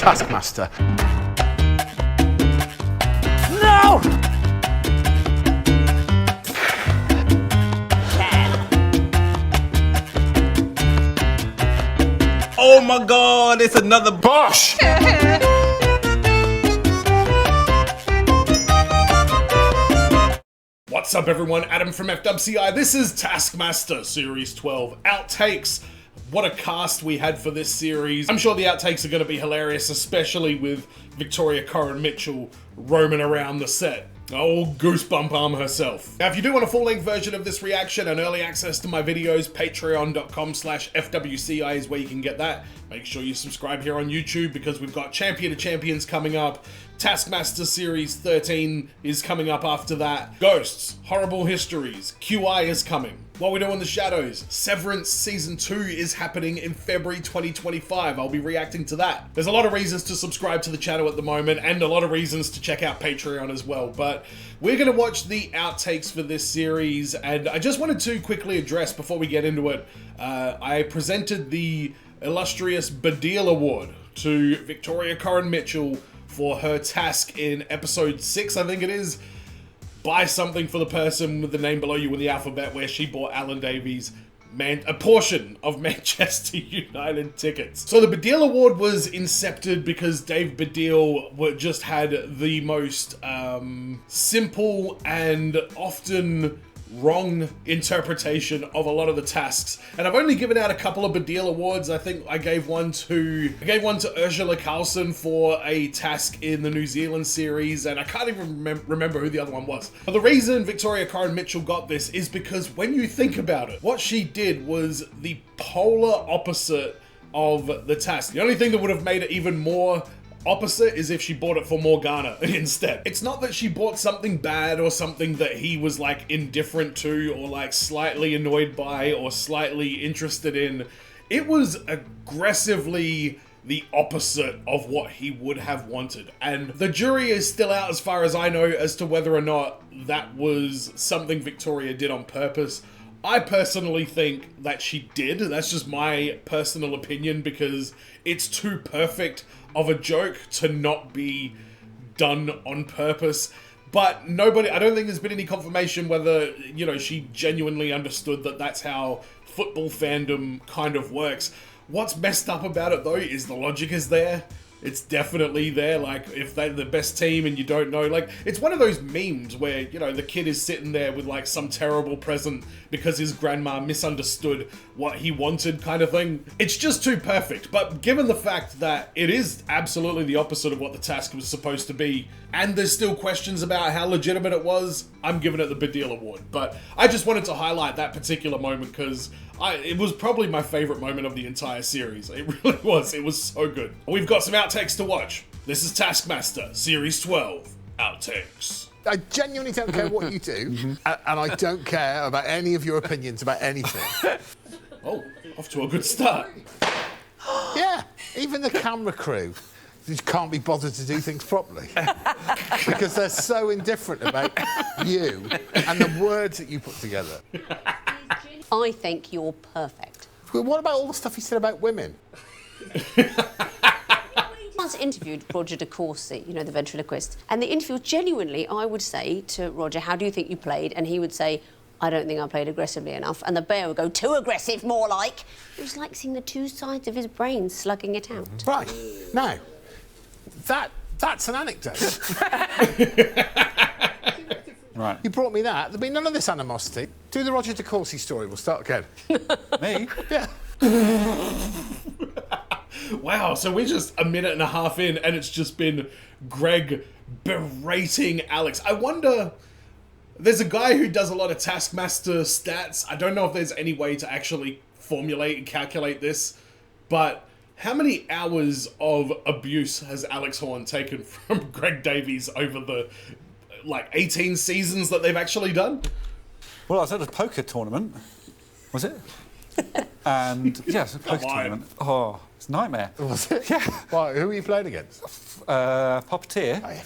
Taskmaster. No! Oh my God, it's another Bosch! What's up everyone, Adam from FWCI. This is Taskmaster Series 12 Outtakes. What a cast we had for this series. I'm sure the outtakes are going to be hilarious, especially with Victoria Coren Mitchell roaming around the set. Oh, Goosebump Arm herself. Now, if you do want a full-length version of this reaction and early access to my videos, patreon.com/FWCI is where you can get that. Make sure you subscribe here on YouTube because we've got Champion of Champions coming up. Taskmaster Series 13 is coming up after that. Ghosts, Horrible Histories, QI is coming. What We Do in the Shadows, Severance Season 2 is happening in February 2025. I'll be reacting to that. There's a lot of reasons to subscribe to the channel at the moment and a lot of reasons to check out Patreon as well, but we're going to watch the outtakes for this series, and I just wanted to quickly address before we get into it, I presented the illustrious Baddiel Award to Victoria Coren Mitchell for her task in episode 6, I think it is. Buy something for the person with the name below you in the alphabet, where she bought Alan Davies a portion of Manchester United tickets. So the Baddiel Award was incepted because Dave Baddiel just had the most simple and often wrong interpretation of a lot of the tasks, and I've only given out a couple of Baddiel awards. I think I gave one to Ursula Carlson for a task in the New Zealand series, and I can't even remember who the other one was. But the reason Victoria Coren Mitchell got this is because when you think about it, what she did was the polar opposite of the task. The only thing that would have made it even more opposite is if she bought it for Morgana instead. It's not that she bought something bad or something that he was like indifferent to or like slightly annoyed by or slightly interested in. It was aggressively the opposite of what he would have wanted. And the jury is still out, as far as I know, as to whether or not that was something Victoria did on purpose. I personally think that she did. That's just my personal opinion, because it's too perfect of a joke to not be done on purpose. But I don't think there's been any confirmation whether, you know, she genuinely understood that that's how football fandom kind of works. What's messed up about it though is the logic is there. It's definitely there. Like, if they're the best team and you don't know, like, it's one of those memes where, you know, the kid is sitting there with like some terrible present because his grandma misunderstood what he wanted kind of thing. It's just too perfect. But given the fact that it is absolutely the opposite of what the task was supposed to be, and there's still questions about how legitimate it was, I'm giving it the Baddiel Award. But I just wanted to highlight that particular moment because it was probably my favorite moment of the entire series. It really was. It was so good. We've got some outtakes to watch. This is Taskmaster Series 12 Outtakes. I genuinely don't care what you do, and I don't care about any of your opinions about anything. Oh, off to a good start. Yeah, even the camera crew just can't be bothered to do things properly because they're so indifferent about you and the words that you put together. I think you're perfect. Well, what about all the stuff he said about women? I once interviewed Roger de Courcy, you know, the ventriloquist, and the interview was genuinely, I would say to Roger, how do you think you played? And he would say, I don't think I played aggressively enough. And the bear would go, too aggressive, more like. It was like seeing the two sides of his brain slugging it out. Right. Now, that's an anecdote. Right. You brought me that. There'll be none of this animosity. Do the Roger de Courcy story. We'll start again. Me? Yeah. Wow, so we're just a minute and a half in and it's just been Greg berating Alex. I wonder, there's a guy who does a lot of Taskmaster stats. I don't know if there's any way to actually formulate and calculate this, but how many hours of abuse has Alex Horne taken from Greg Davies over the, like, 18 seasons that they've actually done? Well, I was at a poker tournament. Was it? And, yeah, it was a poker tournament. Oh, it's a nightmare. Was it? Yeah. Well, who were you playing against? Puppeteer. Oh, yeah.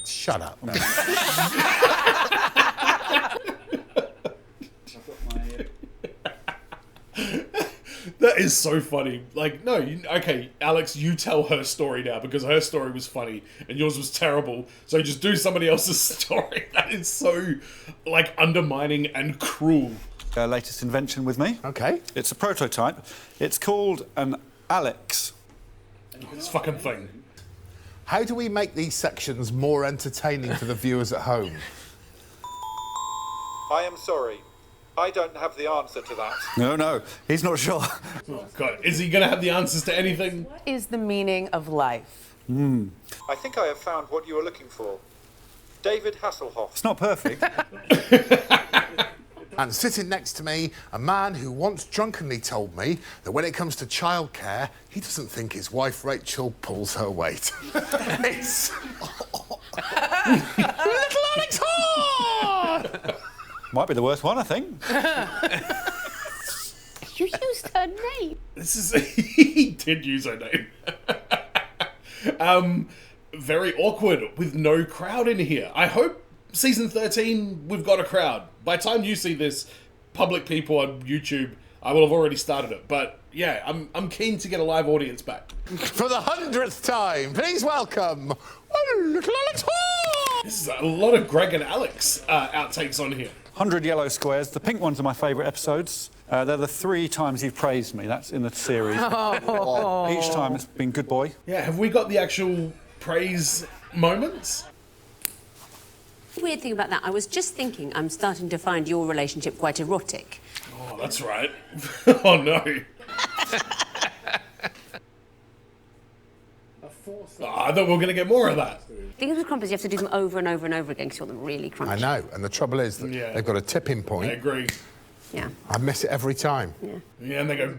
Shut up. No. That is so funny. Like, no, okay, Alex, you tell her story now because her story was funny and yours was terrible. So just do somebody else's story. That is so, like, undermining and cruel. Latest invention with me. Okay. It's a prototype. It's called an Alex. This fucking thing. How do we make these sections more entertaining for the viewers at home? I am sorry. I don't have the answer to that. No, he's not sure. Oh, God, is he going to have the answers to anything? What is the meaning of life? I think I have found what you are looking for. David Hasselhoff. It's not perfect. And sitting next to me, a man who once drunkenly told me that when it comes to childcare, he doesn't think his wife Rachel pulls her weight. It's little Alex Hall! Might be the worst one, I think. You used her name. This is... he did use her name. Very awkward with no crowd in here. I hope season 13 we've got a crowd. By the time you see this, public people on YouTube, I will have already started it. But yeah, I'm keen to get a live audience back. For the 100th time, please welcome little Alex Hall! This is a lot of Greg and Alex outtakes on here. 100 yellow squares. The pink ones are my favourite episodes. They're the 3 times you've praised me. That's in the series. Each time it's been good boy. Yeah, have we got the actual praise moments? The weird thing about that, I was just thinking I'm starting to find your relationship quite erotic. Oh, that's right. Oh, no. I thought we were going to get more of that. The thing with crumpets, you have to do them over and over and over again because you want them really crunchy. I know, and the trouble is that Yeah. they've got a tipping I point. agree. Yeah. I miss it every time. Yeah, and they go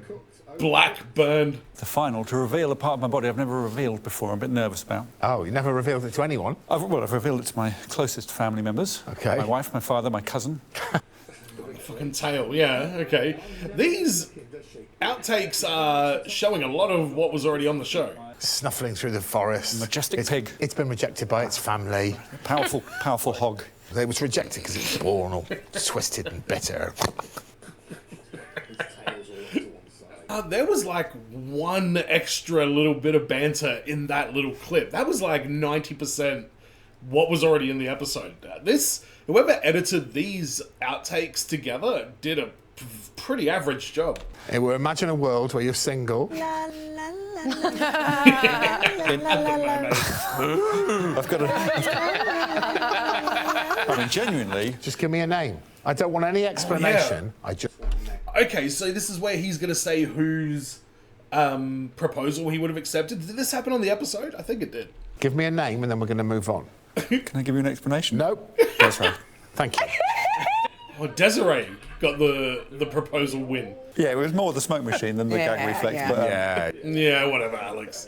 black burned. The final, to reveal a part of my body I've never revealed before. I'm a bit nervous about. Oh, you never revealed it to anyone? I've revealed it to my closest family members. Okay. My wife, my father, my cousin. Fucking tail, yeah, okay. These outtakes are showing a lot of what was already on the show. Snuffling through the forest. Majestic pig. It's been rejected by its family. Powerful, powerful hog. It was rejected because it's born all twisted and bitter. There was like one extra little bit of banter in that little clip. That was like 90% what was already in the episode. Whoever edited these outtakes together did a pretty average job. Hey, well, imagine a world where you're single. I've got to... I mean, genuinely... Just give me a name. I don't want any explanation. I just... Okay, so this is where he's going to say whose proposal he would have accepted. Did this happen on the episode? I think it did. Give me a name and then we're going to move on. Can I give you an explanation? Nope. That's right. Thank you. Oh, Desiree got the proposal win. Yeah, it was more the smoke machine than the gag reflex. yeah. But, Yeah. Yeah, whatever, Alex.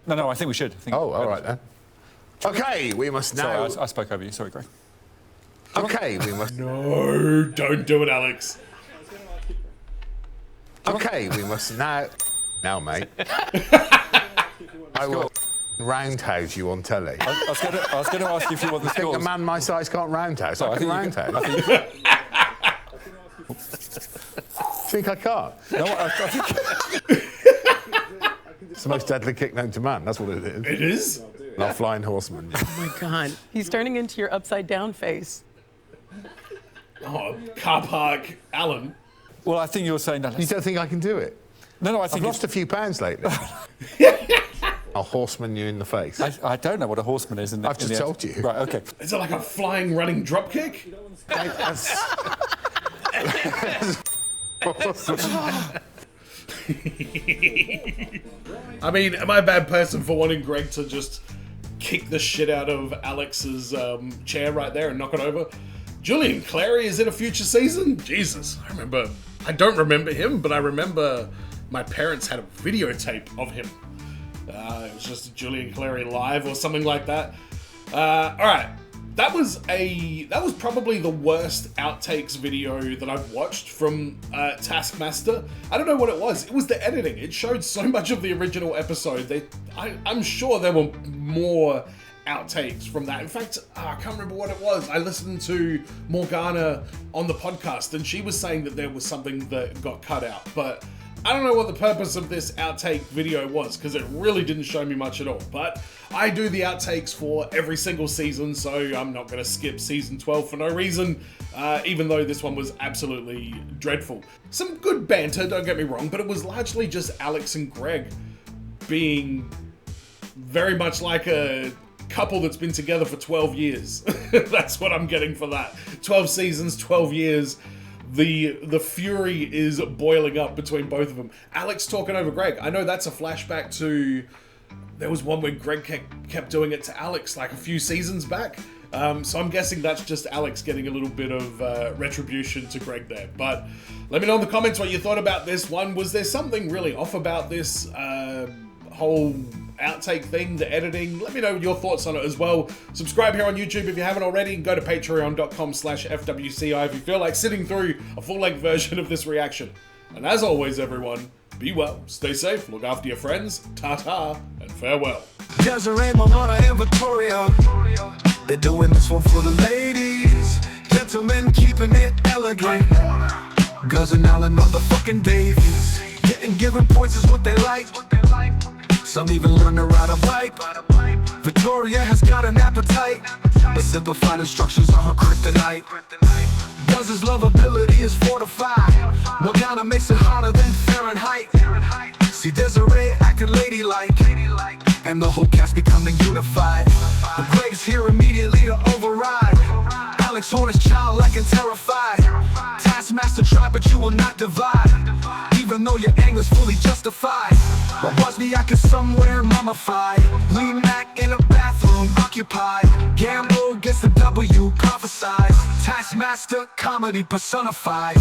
No, I think we should. Oh, all right then. Okay, we must now... Sorry, I spoke over you. Sorry, Greg. Okay, we must... No, don't do it, Alex. Okay, we must now... Now, mate. I will roundhouse you on telly. I was going to ask you if you want the I think a scores. man my size can't roundhouse. I I can think you can- roundhouse. Think I can't? No, I think... It's the most deadly kick known to man. That's what it is. It is? Not flying horseman. Oh my God. He's turning into your upside down face. Oh, car park, Alan. Well, I think you were saying that. You don't think I can do it? No, I I've think lost a few pounds lately. I'll horseman you in the face. I don't know what a horseman is. I've just told you. Right, okay. Is it like a flying, running drop kick? I mean, am I a bad person for wanting Greg to just kick the shit out of Alex's chair right there and knock it over? Julian Clary is in a future season? Jesus, I don't remember him, but I remember my parents had a videotape of him. It was just Julian Clary live or something like that. All right, that was probably the worst outtakes video that I've watched from Taskmaster. I don't know what it was. It was the editing. It showed so much of the original episode. I'm sure there were more outtakes from that. In fact, I can't remember what it was. I listened to Morgana on the podcast, and she was saying that there was something that got cut out, but I don't know what the purpose of this outtake video was, because it really didn't show me much at all, but I do the outtakes for every single season, so I'm not going to skip season 12 for no reason, even though this one was absolutely dreadful. Some good banter, don't get me wrong, but it was largely just Alex and Greg being very much like a couple that's been together for 12 years. That's what I'm getting for that. 12 seasons, 12 years. The fury is boiling up between both of them. Alex talking over Greg. I know that's a flashback to... There was one where Greg kept doing it to Alex like a few seasons back. So I'm guessing that's just Alex getting a little bit of retribution to Greg there. But let me know in the comments what you thought about this one. Was there something really off about this whole outtake thing, the editing? Let me know your thoughts on it as well. Subscribe here on YouTube if you haven't already, and go to patreon.com/FWCI if you feel like sitting through a full-length version of this reaction. And as always, everyone, be well, stay safe, look after your friends, ta-ta, and farewell. Desiree, Mamona, and Victoria, they're doing this one for the ladies. Gentlemen keeping it elegant. Guzzing Allen, motherfucking Davies. Getting given points is what they like. Some even learn to ride a bike. Victoria has got an appetite, but simplified instructions are her kryptonite. Guzz's lovability is fortified. Morgana makes it hotter than Fahrenheit. See Desiree acting ladylike, and the whole cast becoming unified. But Greg's here immediately to override. Alex Horn is childlike and terrified. Taskmaster try, but you will not divide, even though your anger's fully justified. But Wozniak is somewhere mummified. Lean Mac in a bathroom occupied. Gamble gets the W, prophesied. Taskmaster comedy personified.